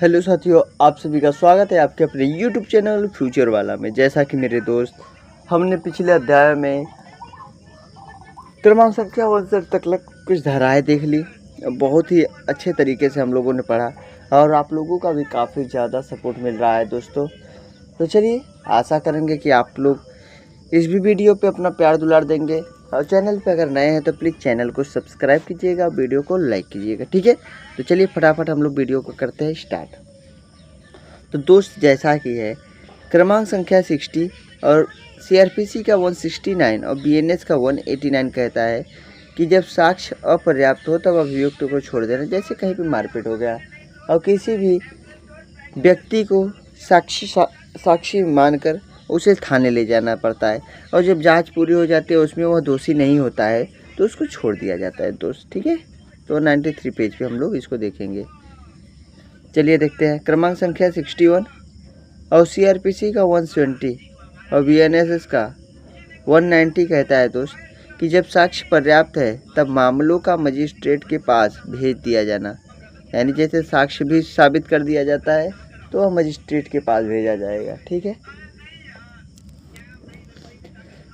Hello साथियों, आप सभी का स्वागत है आपके अपने YouTube चैनल फ्यूचर वाला में। जैसा कि मेरे दोस्त, हमने पिछले अध्याय में क्रमांक संख्या 1 तक कुछ धाराएं देख ली। बहुत ही अच्छे तरीके से हम लोगों ने पढ़ा और आप लोगों का भी काफ़ी ज़्यादा सपोर्ट मिल रहा है दोस्तों। तो चलिए, आशा करेंगे कि आप लोग इस भी वीडियो पे अपना प्यार दुलार देंगे और चैनल पे अगर नए हैं तो प्लीज़ चैनल को सब्सक्राइब कीजिएगा, वीडियो को लाइक कीजिएगा, ठीक है। तो चलिए फटाफट हम लोग वीडियो को करते हैं स्टार्ट। तो दोस्त, जैसा कि है क्रमांक संख्या 60 और सीआरपीसी का 169 और बीएनएस का 189 कहता है कि जब साक्ष्य अपर्याप्त हो तब अभियुक्त को छोड़ देना। जैसे कहीं पे मारपीट हो गया और किसी भी व्यक्ति को साक्षी मानकर उसे थाने ले जाना पड़ता है और जब जांच पूरी हो जाती है उसमें वह दोषी नहीं होता है तो उसको छोड़ दिया जाता है दोस्त, ठीक है। तो 93 पेज पे हम लोग इसको देखेंगे। चलिए देखते हैं। क्रमांक संख्या 61 और सीआरपीसी का 120 और बीएनएसएस का 190 कहता है दोस्त कि जब साक्ष्य पर्याप्त है तब मामलों का मजिस्ट्रेट के पास भेज दिया जाना। यानी जैसे साक्ष्य भी साबित कर दिया जाता है तो वह मजिस्ट्रेट के पास भेजा जाएगा, ठीक है।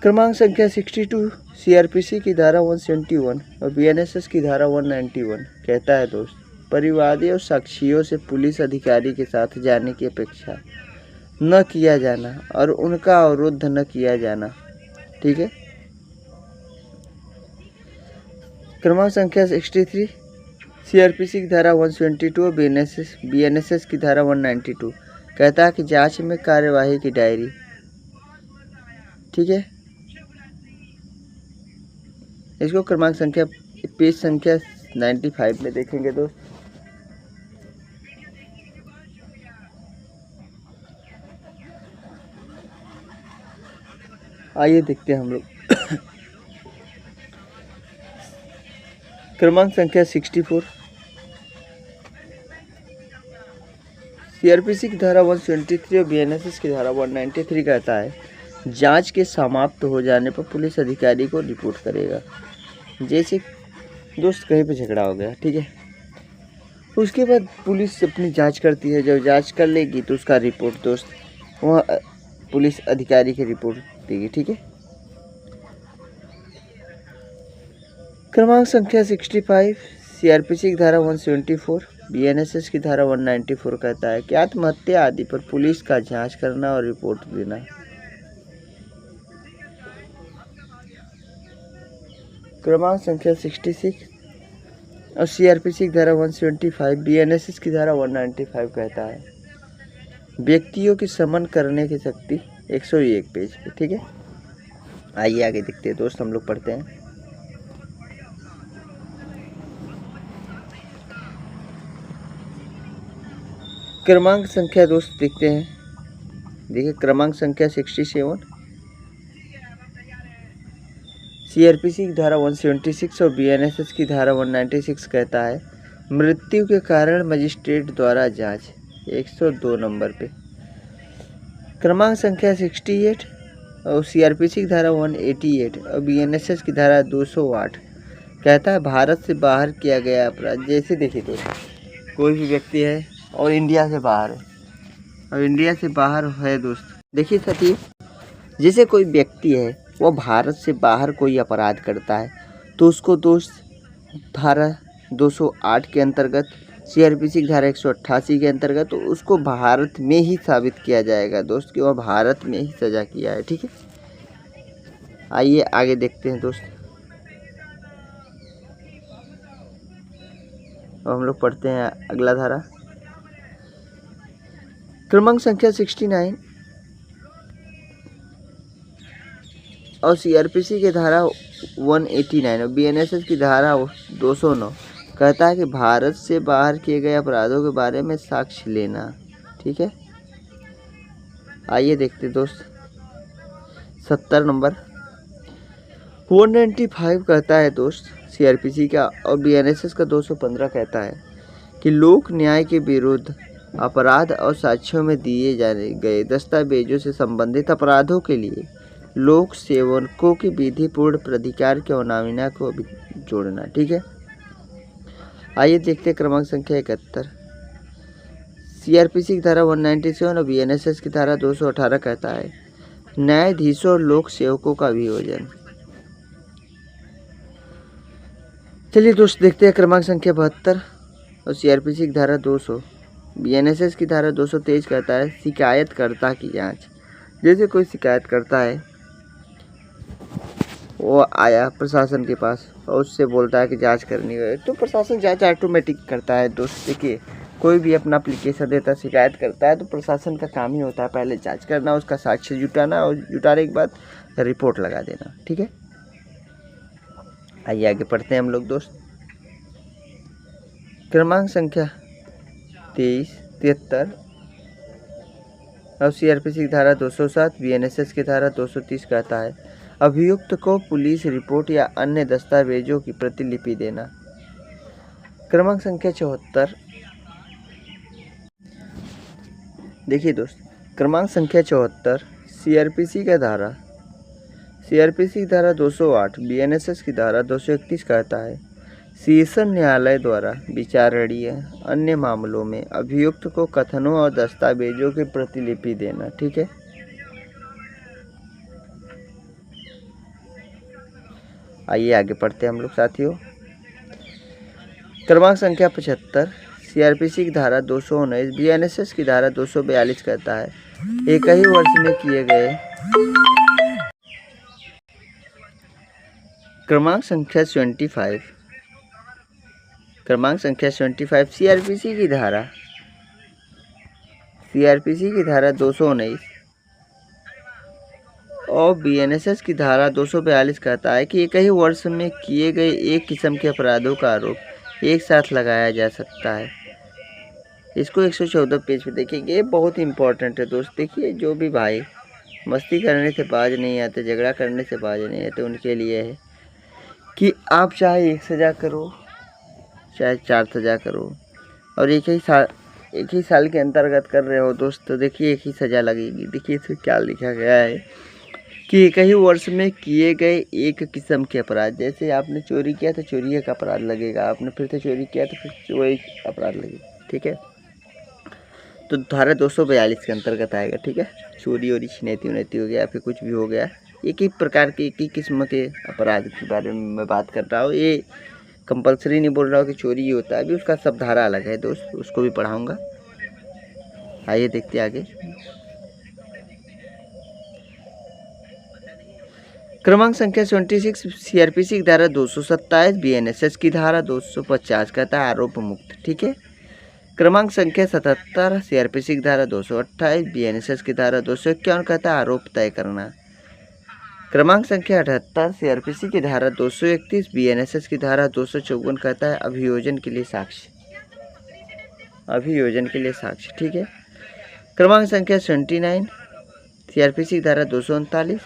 क्रमांक संख्या 62 सीआरपीसी की धारा 171 और बीएनएसएस की धारा 191 कहता है दोस्त परिवादी और साक्षियों से पुलिस अधिकारी के साथ जाने की अपेक्षा न किया जाना और उनका अवरोध न किया जाना, ठीक है। क्रमांक संख्या 63 सीआरपीसी की धारा 172 और बीएनएसएस की धारा 192 कहता है कि जांच में कार्यवाही की डायरी, ठीक है। इसको क्रमांक संख्या पेज संख्या 95 में देखेंगे दोस्त। आइए देखते हैं हम लोग। क्रमांक संख्या 64 सीआरपीसी की धारा 123 और बीएनएसएस की धारा 193 कहता है जांच के समाप्त हो जाने पर पुलिस अधिकारी को रिपोर्ट करेगा। जैसे दोस्त कहीं पे झगड़ा हो गया, ठीक है, उसके बाद पुलिस अपनी जांच करती है। जब जांच कर लेगी तो उसका रिपोर्ट दोस्त वह पुलिस अधिकारी की रिपोर्ट देगी, ठीक है। क्रमांक संख्या 65 सीआरपीसी की धारा 174 बीएनएसएस की धारा 194 कहता है कि आत्महत्या आदि पर पुलिस का जांच करना और रिपोर्ट देना। क्रमांक संख्या 66 और सीआरपीसी की धारा 175 बीएनएसएस की धारा 195 कहता है व्यक्तियों की समन करने की शक्ति 101 पेज पे, ठीक है। आइए आगे देखते हैं दोस्त, हम लोग पढ़ते हैं। क्रमांक संख्या दोस्त देखते हैं। देखिए क्रमांक संख्या 67 सीआरपीसी की धारा 176 और बीएनएसएस की धारा 196 कहता है मृत्यु के कारण मजिस्ट्रेट द्वारा जांच 102 नंबर पे। क्रमांक संख्या 68 और सीआरपीसी की धारा 188 और बीएनएसएस की धारा 208 कहता है भारत से बाहर किया गया अपराध। जैसे देखिए दोस्त, कोई भी व्यक्ति है और इंडिया से बाहर है और इंडिया से बाहर है दोस्त, देखिए साथी, जैसे कोई व्यक्ति है वो भारत से बाहर कोई अपराध करता है तो उसको दोस्त धारा 208 के अंतर्गत, सीआरपीसी की धारा 188 के अंतर्गत तो उसको भारत में ही साबित किया जाएगा दोस्त कि वह भारत में ही सजा किया है, ठीक है। आइए आगे देखते हैं दोस्त। और हम लोग पढ़ते हैं अगला धारा। क्रमांक संख्या 69 और सीआरपीसी की धारा 189 और बीएनएसएस की धारा 209 कहता है कि भारत से बाहर किए गए अपराधों के बारे में साक्ष्य लेना, ठीक है। आइए देखते दोस्त 70 नंबर 195 कहता है दोस्त सीआरपीसी का और बीएनएसएस का 215 कहता है कि लोक न्याय के विरुद्ध अपराध और साक्ष्यों में दिए जाने गए दस्तावेजों से संबंधित अपराधों के लिए लोक सेवकों की विधिपूर्ण प्राधिकार के अवमानना को जोड़ना, ठीक है। आइए देखते क्रमांक संख्या 71 सीआरपीसी की धारा 197 और बीएनएसएस की धारा 218 कहता है न्यायाधीशों और लोक सेवकों का अभियोजन। चलिए दोस्त देखते हैं क्रमांक संख्या 72 और सीआरपीसी की धारा 200, बीएनएसएस की धारा 223 कहता है शिकायतकर्ता की जांच। जैसे कोई शिकायत करता है, वो आया प्रशासन के पास और उससे बोलता है कि जांच करनी है, तो प्रशासन जांच ऑटोमेटिक करता है। दोस्त देखिए, कोई भी अपना एप्लीकेशन देता है, शिकायत करता है, तो प्रशासन का काम ही होता है पहले जांच करना, उसका साक्ष्य जुटाना और जुटाने के बाद रिपोर्ट लगा देना। ठीक है, आइए आगे पढ़ते हैं हम लोग दोस्त। क्रमांक संख्या 73 और सीआरपीसी की धारा 207, बीएनएसएस की धारा 230 कहता है अभियुक्त को पुलिस रिपोर्ट या अन्य दस्तावेजों की प्रतिलिपि देना। क्रमांक संख्या 74, देखिए दोस्त, क्रमांक संख्या 74 सीआरपीसी की धारा 208, बीएनएसएस की धारा 231 कहता है सेशन न्यायालय द्वारा विचारणीय अन्य मामलों में अभियुक्त को कथनों और दस्तावेजों की प्रतिलिपि देना। ठीक है, आइए आगे पढ़ते हैं हम लोग साथियों। क्रमांक संख्या 75 सीआरपीसी की धारा 219, बीएनएसएस की धारा 242 कहता है एक ही वर्ष में किए गए। क्रमांक संख्या 25 सीआरपीसी की धारा 219 और बीएनएसएस की धारा 242 कहता है कि एक ही वर्ष में किए गए एक किस्म के अपराधों का आरोप एक साथ लगाया जा सकता है। इसको 114 पेज पे देखेंगे, ये बहुत इंपॉर्टेंट है दोस्त। देखिए, जो भी भाई मस्ती करने से बाज नहीं आते, झगड़ा करने से बाज नहीं आते, उनके लिए है कि आप चाहे 1 सज़ा करो चाहे 4 सज़ा करो और एक ही साल के अंतर्गत कर रहे हो दोस्त, तो देखिए एक ही सज़ा लगेगी। देखिए इसमें क्या लिखा गया है कि एक ही वर्ष में किए गए एक किस्म के अपराध, जैसे आपने चोरी किया तो चोरी का अपराध लगेगा, आपने फिर से चोरी किया तो फिर वही अपराध लगेगा। ठीक है, तो धारा 242 के अंतर्गत आएगा। ठीक है, चोरी और छिनैती उनैती हो गया, फिर कुछ भी हो गया, एक ही प्रकार के एक ही किस्म के अपराध के बारे में मैं बात कर रहा हूँ। ये कंपलसरी नहीं बोल रहा हूँ कि चोरी ही होता है, अभी उसका सब धारा अलग है दोस्त, उसको भी पढ़ाऊँगा। आइए देखते आगे। क्रमांक संख्या 26 सीआरपीसी की धारा 227, बीएनएसएस की धारा 250 कहता है आरोप मुक्त। ठीक है, क्रमांक संख्या 77 सीआरपीसी की धारा 228, बीएनएसएस की धारा 251 कहता है आरोप तय करना। क्रमांक संख्या 78 सीआरपीसी की धारा 231, बीएनएसएस की धारा 254 कहता है अभियोजन के लिए साक्ष्य। ठीक है, क्रमांक संख्या 79 सीआरपीसी की धारा 239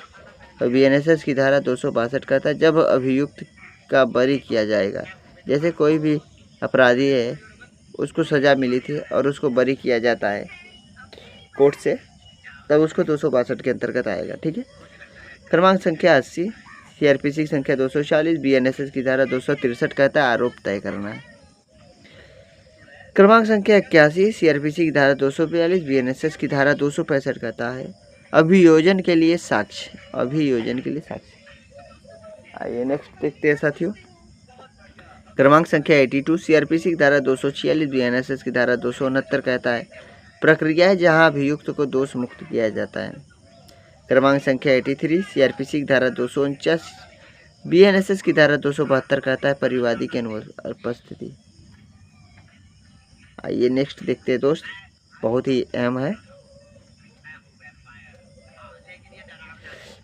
और बीएनएसएस की धारा 262 कहता है जब अभियुक्त का बरी किया जाएगा। जैसे कोई भी अपराधी है, उसको सज़ा मिली थी और उसको बरी किया जाता है कोर्ट से, तब उसको 262 के अंतर्गत आएगा। ठीक है, क्रमांक संख्या 80 सीआरपीसी की संख्या 240, बीएनएसएस की धारा 263 कहता है आरोप तय करना है। क्रमांक संख्या 81 सीआरपीसी की धारा 242, बीएनएसएस की धारा 265 कहता है अभियोजन के लिए साक्ष्य। आइए नेक्स्ट देखते हैं साथियों। क्रमांक संख्या 82 सीआरपीसी की धारा 246, बीएनएसएस की धारा 269 कहता है प्रक्रिया है जहां अभियुक्त को दोष मुक्त किया जाता है। क्रमांक संख्या 83 सीआरपीसी की धारा 249, बीएनएसएस की धारा 272 कहता है परिवादी की अनुपस्थिति। आइए नेक्स्ट देखते हैं दोस्त, बहुत ही अहम है।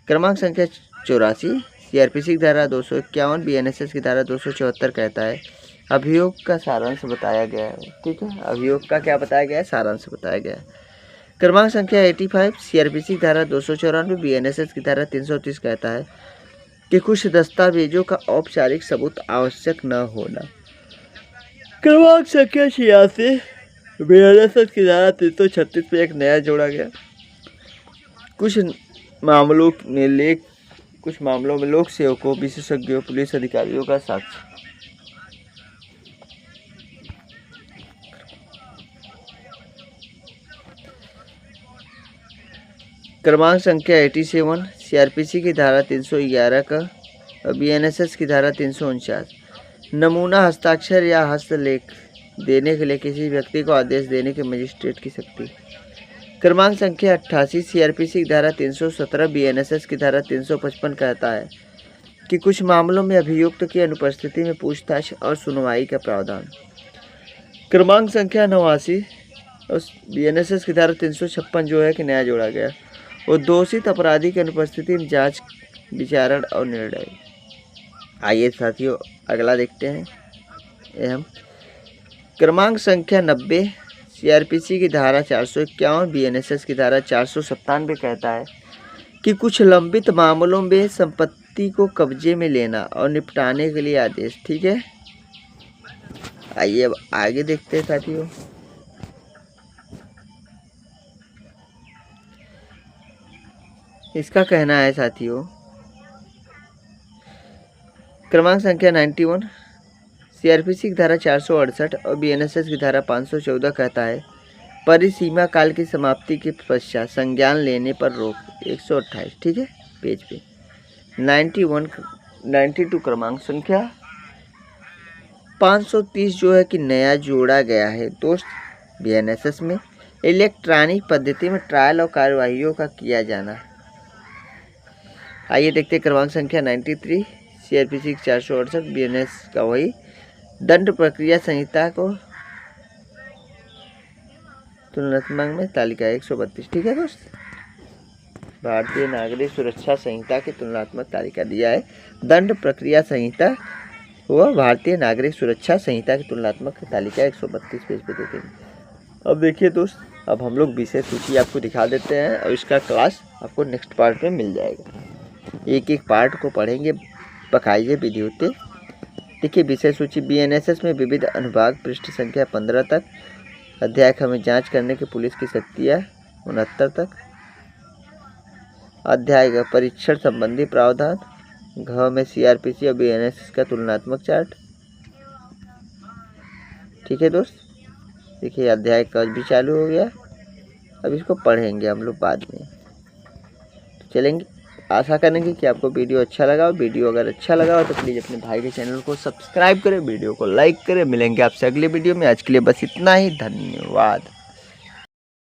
क्रमांक संख्या 84 सीआरपीसी की धारा 251, बीएनएसएस की धारा 274 कहता है अभियोग का सारांश बताया गया है। ठीक है, अभियोग का क्या बताया गया है, सारांश बताया गया है। क्रमांक संख्या 85 सीआरपीसी की धारा 294, बीएनएसएस की धारा 330 कहता है कि कुछ दस्तावेजों का औपचारिक सबूत आवश्यक न होना। क्रमांक संख्या 86 बीएनएसएस की धारा 336 पे एक नया जोड़ा गया। कुछ मामलों में लोक सेवकों, विशेषज्ञों, पुलिस अधिकारियों का साक्ष्य। क्रमांक संख्या 87 सीआरपीसी की धारा 311 का और बीएनएसएस की धारा 349 नमूना हस्ताक्षर या हस्तलेख देने के लिए किसी व्यक्ति को आदेश देने के मजिस्ट्रेट की शक्ति। क्रमांक संख्या 88 सीआरपीसी की धारा 317 बीएनएसएस की धारा 355 कहता है कि कुछ मामलों में अभियुक्त की अनुपस्थिति में पूछताछ और सुनवाई का प्रावधान। क्रमांक संख्या 89 और बीएनएसएस की धारा 356 जो है कि नया जोड़ा गया और दोषित अपराधी की अनुपस्थिति में जांच, विचारण और निर्णय। आइए साथियों अगला देखते हैं। ये हम क्रमांक संख्या 90 सीआरपीसी की धारा 451 बीएनएसएस की धारा 497 कहता है कि कुछ लंबित मामलों में संपत्ति को कब्जे में लेना और निपटाने के लिए आदेश। ठीक है, आइए अब आगे देखते हैं साथियों। इसका कहना है साथियों क्रमांक संख्या 91 सीआरपीसी की धारा 468 और बीएनएसएस की धारा 514 कहता है परिसीमा काल की समाप्ति के पश्चात संज्ञान लेने पर रोक। 128 ठीक है पेज पे। 92 क्रमांक संख्या 530 जो है कि नया जोड़ा गया है दोस्त बीएनएसएस में इलेक्ट्रॉनिक पद्धति में ट्रायल और कार्यवाहियों का किया जाना। आइए देखते हैं क्रमांक संख्या 93 सीआरपीसी 468 बीएनएस का वही दंड प्रक्रिया संहिता को तुलनात्मक में तालिका 132। ठीक है दोस्त, भारतीय नागरिक सुरक्षा संहिता की तुलनात्मक तालिका दिया है। दंड प्रक्रिया संहिता व भारतीय नागरिक सुरक्षा संहिता की तुलनात्मक तालिका 132 पेज पे देते हैं। अब देखिए दोस्त, अब हम लोग विषय सूची आपको दिखा देते हैं और इसका क्लास आपको नेक्स्ट पार्ट में मिल जाएगा। एक एक पार्ट को पढ़ेंगे बकाइदे वीडियो पे। देखिए विषय सूची बीएनएसएस में विविध अनुभाग पृष्ठ संख्या 15 तक। अध्याय हमें जांच करने की पुलिस की शक्तियाँ 69 तक। अध्याय का परीक्षण संबंधी प्रावधान। घ में सीआरपीसी और बीएनएसएस का तुलनात्मक चार्ट। ठीक है दोस्त, देखिए अध्याय का भी चालू हो गया। अब इसको पढ़ेंगे हम लोग बाद में। तो चलेंगे, आशा करेंगे कि आपको वीडियो अच्छा लगा। वीडियो अगर अच्छा लगा हो तो प्लीज़ अपने भाई के चैनल को सब्सक्राइब करें, वीडियो को लाइक करें। मिलेंगे आपसे अगले वीडियो में। आज के लिए बस इतना ही, धन्यवाद।